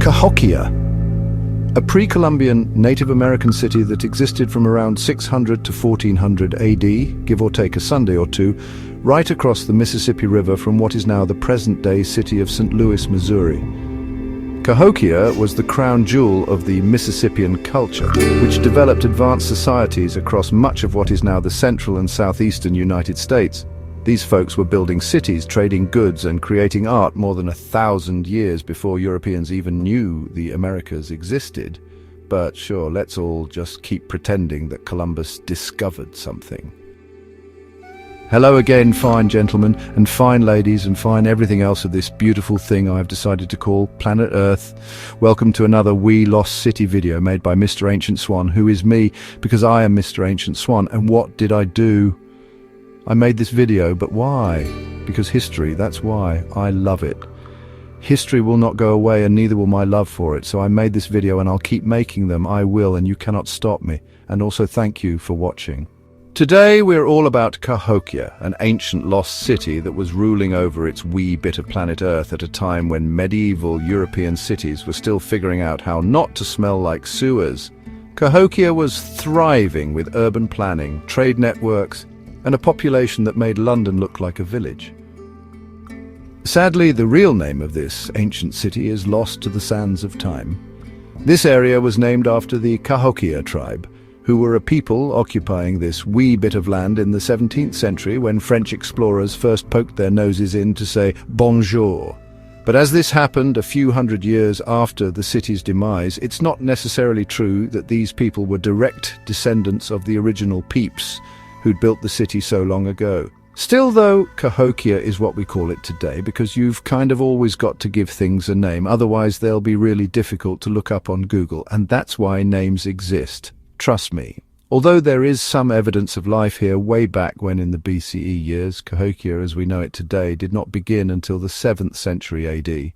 Cahokia, a pre-Columbian Native American city that existed from around 600 to 1400 AD, give or take a Sunday or two, right across the Mississippi River from what is now the present-day city of St. Louis, Missouri. Cahokia was the crown jewel of the Mississippian culture, which developed advanced societies across much of what is now the central and southeastern United States. These folks were building cities, trading goods, and creating art more than 1,000 years before Europeans even knew the Americas existed. But sure, let's all just keep pretending that Columbus discovered something. Hello again, fine gentlemen, and fine ladies, and fine everything else of this beautiful thing I've decided to call planet Earth. Welcome to another We Lost City video made by Mr. Ancient Swan, who is me, because I am Mr. Ancient Swan. And what did I do? I made this video, but why? Because history, that's why. I love it. History will not go away, and neither will my love for it. So I made this video, and I'll keep making them. I will, and you cannot stop me. And also thank you for watching. Today we're all about Cahokia, an ancient lost city that was ruling over its wee bit of planet Earth at a time when medieval European cities were still figuring out how not to smell like sewers. Cahokia was thriving with urban planning, trade networks, and a population that made London look like a village. Sadly, the real name of this ancient city is lost to the sands of time. This area was named after the Cahokia tribe, who were a people occupying this wee bit of land in the 17th century when French explorers first poked their noses in to say bonjour. But as this happened a few hundred years after the city's demise, it's not necessarily true that these people were direct descendants of the original peeps who'd built the city so long ago. Still though, Cahokia is what we call it today because you've kind of always got to give things a name, otherwise they'll be really difficult to look up on Google, and that's why names exist. Trust me. Although there is some evidence of life here way back when in the BCE years, Cahokia as we know it today did not begin until the 7th century AD,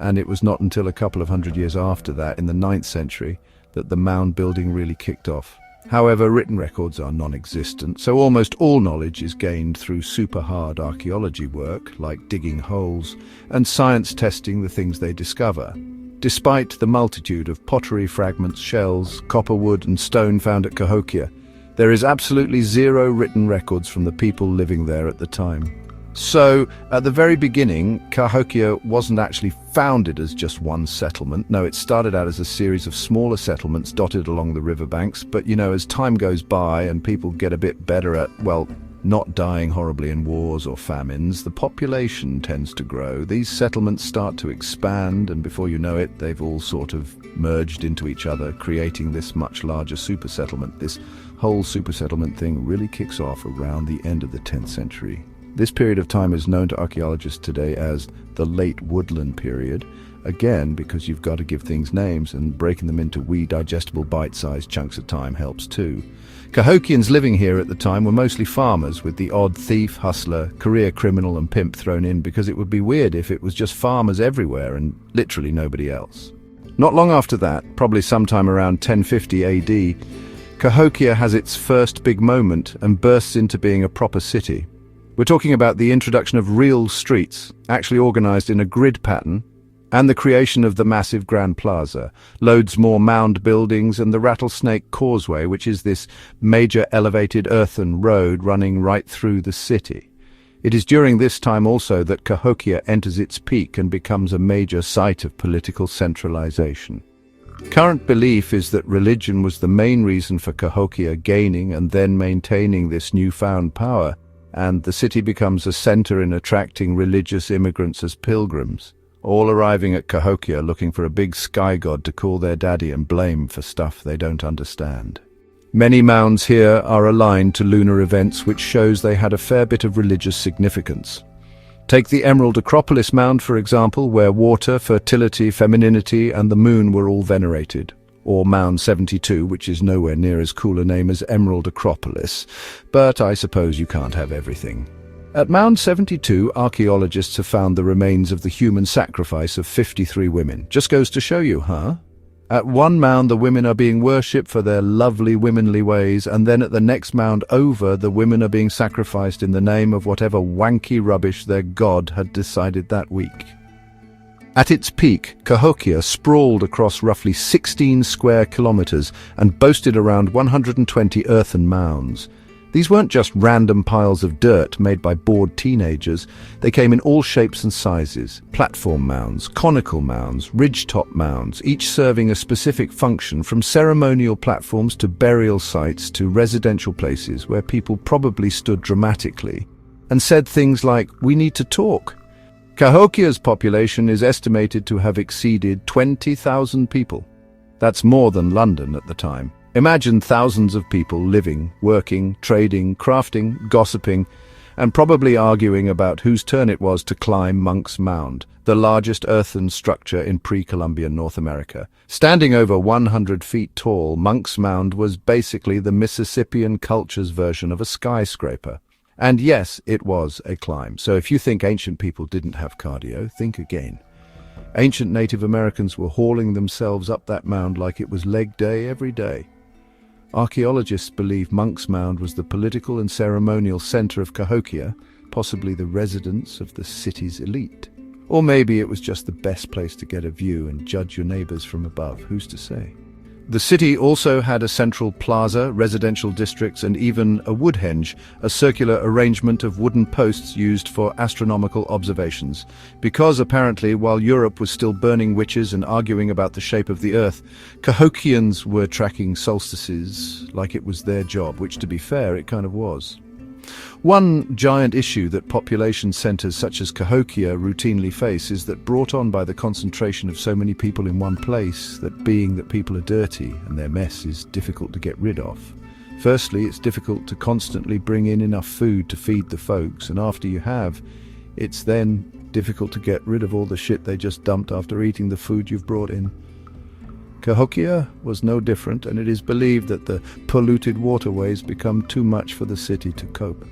and it was not until a couple of hundred years after that, in the 9th century, that the mound building really kicked off. However, written records are non-existent, so almost all knowledge is gained through super hard archaeology work, like digging holes, and science testing the things they discover. Despite the multitude of pottery fragments, shells, copper, wood and stone found at Cahokia, there is absolutely zero written records from the people living there at the time. So, at the very beginning, Cahokia wasn't actually founded as just one settlement. No, it started out as a series of smaller settlements dotted along the riverbanks, but as time goes by and people get a bit better at, well, not dying horribly in wars or famines, the population tends to grow. These settlements start to expand, and before you know it, they've all sort of merged into each other, creating this much larger super settlement. This whole super settlement thing really kicks off around the end of the 10th century. This period of time is known to archaeologists today as the late woodland period, again because you've got to give things names, and breaking them into wee digestible bite-sized chunks of time helps too. Cahokians living here at the time were mostly farmers, with the odd thief, hustler, career criminal and pimp thrown in, because it would be weird if it was just farmers everywhere and literally nobody else. Not long after that, probably sometime around 1050 AD, Cahokia has its first big moment and bursts into being a proper city. We're talking about the introduction of real streets, actually organized in a grid pattern, and the creation of the massive Grand Plaza, loads more mound buildings, and the Rattlesnake Causeway, which is this major elevated earthen road running right through the city. It is during this time also that Cahokia enters its peak and becomes a major site of political centralization. Current belief is that religion was the main reason for Cahokia gaining and then maintaining this newfound power, and the city becomes a center in attracting religious immigrants as pilgrims, all arriving at Cahokia looking for a big sky god to call their daddy and blame for stuff they don't understand. Many mounds here are aligned to lunar events, which shows they had a fair bit of religious significance. Take the Emerald Acropolis Mound, for example, where water, fertility, femininity and the moon were all venerated. Or Mound 72, which is nowhere near as cool a name as Emerald Acropolis, but I suppose you can't have everything. At Mound 72, archaeologists have found the remains of the human sacrifice of 53 women. Just goes to show you, huh? At one mound, the women are being worshipped for their lovely womanly ways, and then at the next mound over, the women are being sacrificed in the name of whatever wanky rubbish their god had decided that week. At its peak, Cahokia sprawled across roughly 16 square kilometers and boasted around 120 earthen mounds. These weren't just random piles of dirt made by bored teenagers. They came in all shapes and sizes: platform mounds, conical mounds, ridgetop mounds, each serving a specific function, from ceremonial platforms to burial sites to residential places where people probably stood dramatically and said things like, "We need to talk." Cahokia's population is estimated to have exceeded 20,000 people. That's more than London at the time. Imagine thousands of people living, working, trading, crafting, gossiping, and probably arguing about whose turn it was to climb Monks Mound, the largest earthen structure in pre-Columbian North America. Standing over 100 feet tall, Monks Mound was basically the Mississippian culture's version of a skyscraper. And yes, it was a climb. So if you think ancient people didn't have cardio, think again. Ancient Native Americans were hauling themselves up that mound like it was leg day every day. Archaeologists believe Monks Mound was the political and ceremonial center of Cahokia, possibly the residence of the city's elite. Or maybe it was just the best place to get a view and judge your neighbors from above, who's to say? The city also had a central plaza, residential districts, and even a woodhenge, a circular arrangement of wooden posts used for astronomical observations. Because apparently, while Europe was still burning witches and arguing about the shape of the earth, Cahokians were tracking solstices like it was their job, which, to be fair, it kind of was. One giant issue that population centers such as Cahokia routinely face is that, brought on by the concentration of so many people in one place, that being that people are dirty and their mess is difficult to get rid of. Firstly, it's difficult to constantly bring in enough food to feed the folks, and after you have, it's then difficult to get rid of all the shit they just dumped after eating the food you've brought in. Cahokia was no different, and it is believed that the polluted waterways become too much for the city to cope.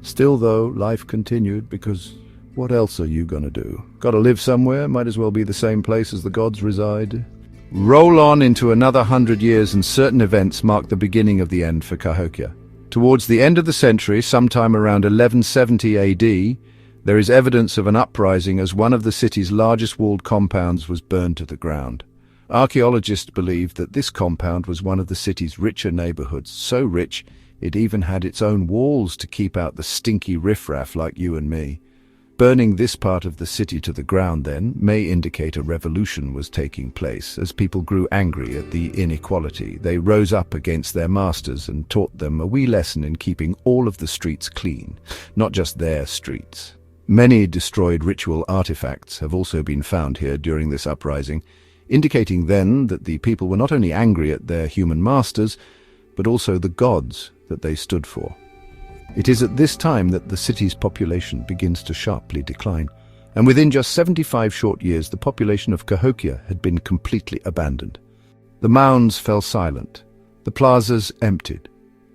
Still, though, life continued, because what else are you gonna do? Gotta live somewhere, might as well be the same place as the gods reside. Roll on into another 100 years and certain events mark the beginning of the end for Cahokia. Towards the end of the century, sometime around 1170 AD, there is evidence of an uprising as one of the city's largest walled compounds was burned to the ground. Archaeologists believe that this compound was one of the city's richer neighborhoods, so rich it even had its own walls to keep out the stinky riffraff like you and me. Burning this part of the city to the ground, then, may indicate a revolution was taking place. As people grew angry at the inequality, they rose up against their masters and taught them a wee lesson in keeping all of the streets clean, not just their streets. Many destroyed ritual artifacts have also been found here during this uprising, indicating then that the people were not only angry at their human masters, but also the gods that they stood for. It is at this time that the city's population begins to sharply decline, and within just 75 short years the population of Cahokia had been completely abandoned. The mounds fell silent, the plazas emptied,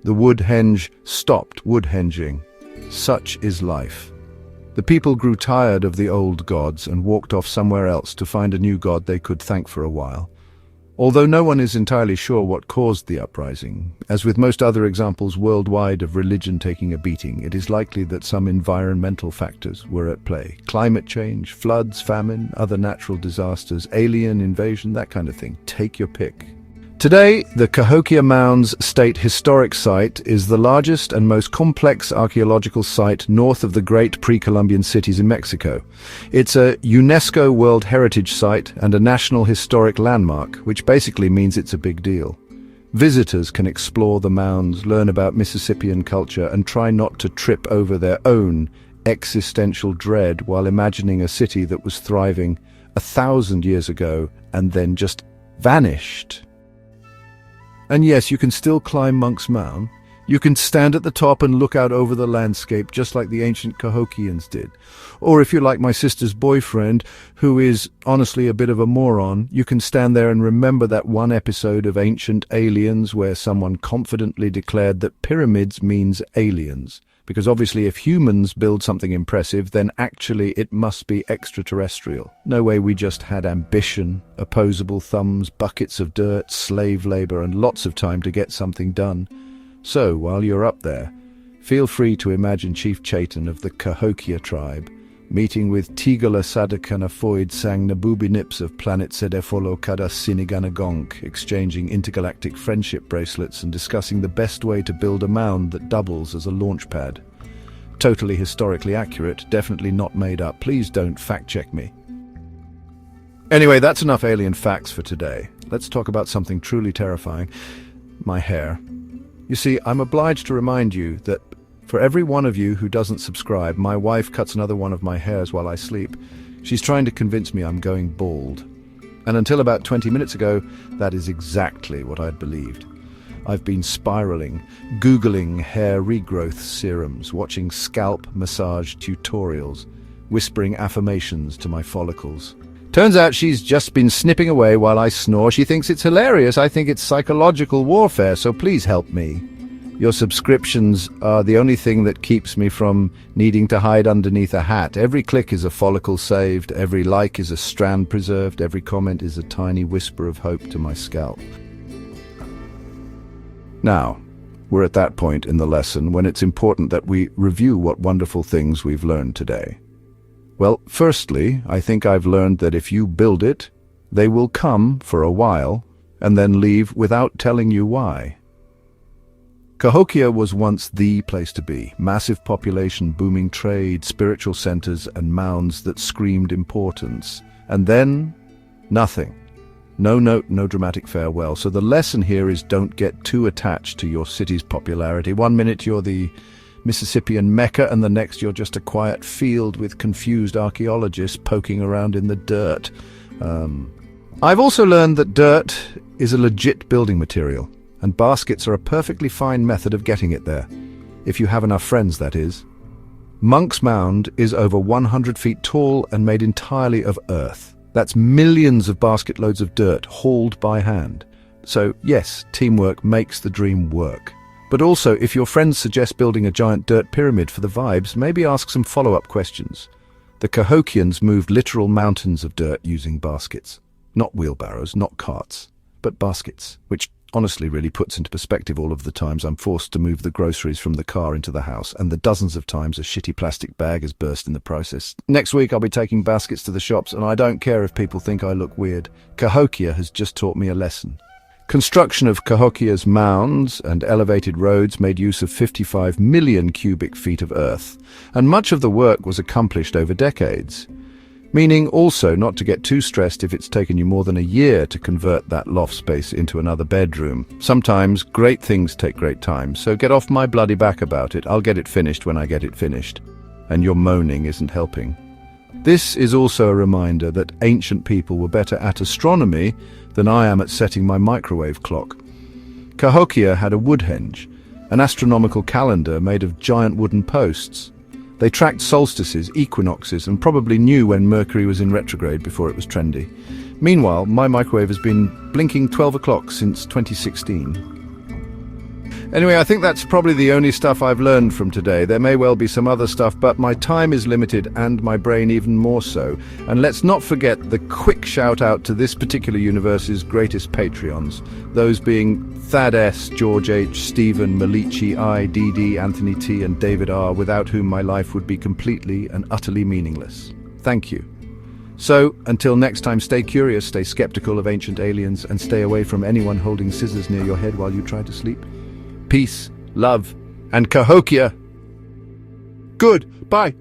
the woodhenge stopped woodhenging. Such is life. The people grew tired of the old gods and walked off somewhere else to find a new god they could thank for a while. Although no one is entirely sure what caused the uprising, as with most other examples worldwide of religion taking a beating, it is likely that some environmental factors were at play. Climate change, floods, famine, other natural disasters, alien invasion, that kind of thing. Take your pick. Today, the Cahokia Mounds State Historic Site is the largest and most complex archaeological site north of the great pre-Columbian cities in Mexico. It's a UNESCO World Heritage Site and a National Historic Landmark, which basically means it's a big deal. Visitors can explore the mounds, learn about Mississippian culture, and try not to trip over their own existential dread while imagining a city that was thriving 1,000 years ago and then just vanished. And yes, you can still climb Monks Mound. You can stand at the top and look out over the landscape just like the ancient Cahokians did. Or if you're like my sister's boyfriend, who is honestly a bit of a moron, you can stand there and remember that one episode of Ancient Aliens where someone confidently declared that pyramids means aliens. Because obviously if humans build something impressive, then actually it must be extraterrestrial. No way we just had ambition, opposable thumbs, buckets of dirt, slave labor, and lots of time to get something done. So, while you're up there, feel free to imagine Chief Chaitin of the Cahokia tribe Meeting with Tigala Sadakanafoid sang Nabubi Nips of planet Sedefolo Kada Siniganagong, exchanging intergalactic friendship bracelets and discussing the best way to build a mound that doubles as a launch pad. Totally historically accurate, definitely not made up. Please don't fact-check me. Anyway, that's enough alien facts for today. Let's talk about something truly terrifying. My hair. You see, I'm obliged to remind you that for every one of you who doesn't subscribe, my wife cuts another one of my hairs while I sleep. She's trying to convince me I'm going bald. And until about 20 minutes ago, that is exactly what I'd believed. I've been spiraling, Googling hair regrowth serums, watching scalp massage tutorials, whispering affirmations to my follicles. Turns out she's just been snipping away while I snore. She thinks it's hilarious. I think it's psychological warfare, so please help me. Your subscriptions are the only thing that keeps me from needing to hide underneath a hat. Every click is a follicle saved, every like is a strand preserved, every comment is a tiny whisper of hope to my scalp. Now, we're at that point in the lesson when it's important that we review what wonderful things we've learned today. Well, firstly, I think I've learned that if you build it, they will come for a while and then leave without telling you why. Cahokia was once the place to be. Massive population, booming trade, spiritual centers, and mounds that screamed importance. And then, nothing. No note, no dramatic farewell. So the lesson here is don't get too attached to your city's popularity. One minute you're the Mississippian Mecca, and the next you're just a quiet field with confused archaeologists poking around in the dirt. I've also learned that dirt is a legit building material. And baskets are a perfectly fine method of getting it there. If you have enough friends, that is. Monks Mound is over 100 feet tall and made entirely of earth. That's millions of basket loads of dirt hauled by hand. So yes, teamwork makes the dream work. But also, if your friends suggest building a giant dirt pyramid for the vibes, maybe ask some follow-up questions. The Cahokians moved literal mountains of dirt using baskets. Not wheelbarrows, not carts, but baskets, which honestly really puts into perspective all of the times I'm forced to move the groceries from the car into the house, and the dozens of times a shitty plastic bag has burst in the process. Next week I'll be taking baskets to the shops, and I don't care if people think I look weird. Cahokia has just taught me a lesson. Construction of Cahokia's mounds and elevated roads made use of 55 million cubic feet of earth, and much of the work was accomplished over decades. Meaning also not to get too stressed if it's taken you more than a year to convert that loft space into another bedroom. Sometimes great things take great time, so get off my bloody back about it. I'll get it finished when I get it finished. And your moaning isn't helping. This is also a reminder that ancient people were better at astronomy than I am at setting my microwave clock. Cahokia had a woodhenge, an astronomical calendar made of giant wooden posts. They tracked solstices, equinoxes, and probably knew when Mercury was in retrograde before it was trendy. Meanwhile, my microwave has been blinking 12 o'clock since 2016. Anyway, I think that's probably the only stuff I've learned from today. There may well be some other stuff, but my time is limited and my brain even more so. And let's not forget the quick shout out to this particular universe's greatest Patreons, those being Thad S, George H, Stephen, Malichi I, DD, Anthony T, and David R, without whom my life would be completely and utterly meaningless. Thank you. So, until next time, stay curious, stay skeptical of ancient aliens, and stay away from anyone holding scissors near your head while you try to sleep. Peace, love, and Cahokia. Good. Bye.